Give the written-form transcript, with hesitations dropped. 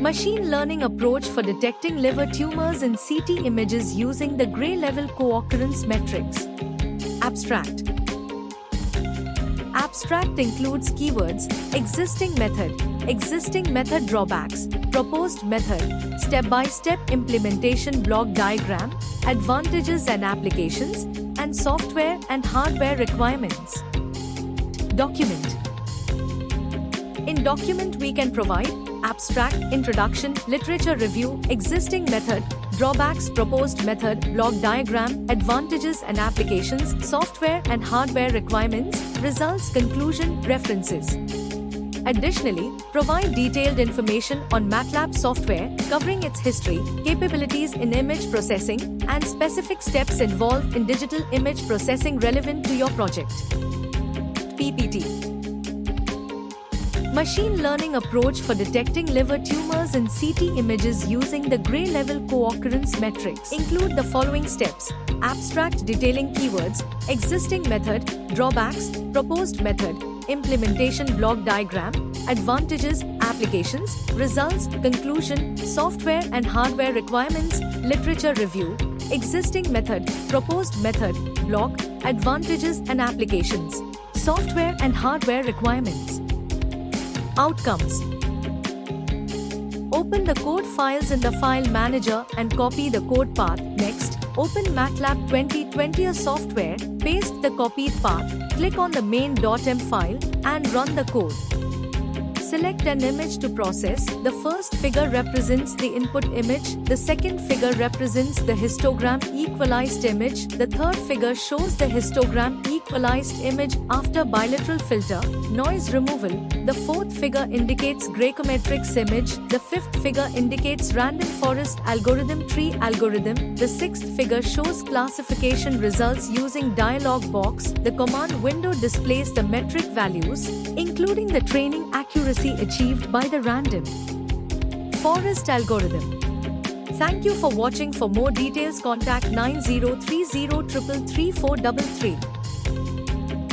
Machine learning approach for detecting liver tumors in CT images using the Gray level co-occurrence matrix. Abstract. Abstract includes keywords, existing method drawbacks, proposed method, step-by-step implementation block diagram, advantages and applications, and software and hardware requirements. Document. In document we can provide abstract, introduction, literature review, existing method, drawbacks, proposed method, block diagram, advantages and applications, software and hardware requirements, results, conclusion, references. Additionally, provide detailed information on MATLAB software, covering its history, capabilities in image processing, and specific steps involved in digital image processing relevant to your project. PPT. Machine learning approach for detecting liver tumors in CT images using the Gray level co-occurrence matrix include the following steps: abstract detailing keywords, existing method, drawbacks, proposed method, implementation block diagram, advantages, applications, results, conclusion, software and hardware requirements, literature review, existing method, proposed method, block, advantages and applications, software and hardware requirements. Outcomes. Open the code files in the file manager and copy the code path. Next, open MATLAB 2020 software, paste the copied path, click on the main.m file, and run the code. Select an image to process. The first figure represents the input image, the second figure represents the histogram equalized image, the third figure shows the histogram equalized image after bilateral filter, noise removal, the fourth figure indicates Gracometrics image, the fifth figure indicates random forest algorithm tree algorithm, the sixth figure shows classification results using dialog box, the command window displays the metric values, including the training accuracy achieved by the random forest algorithm. Thank you for watching. For more details contact 9030333433.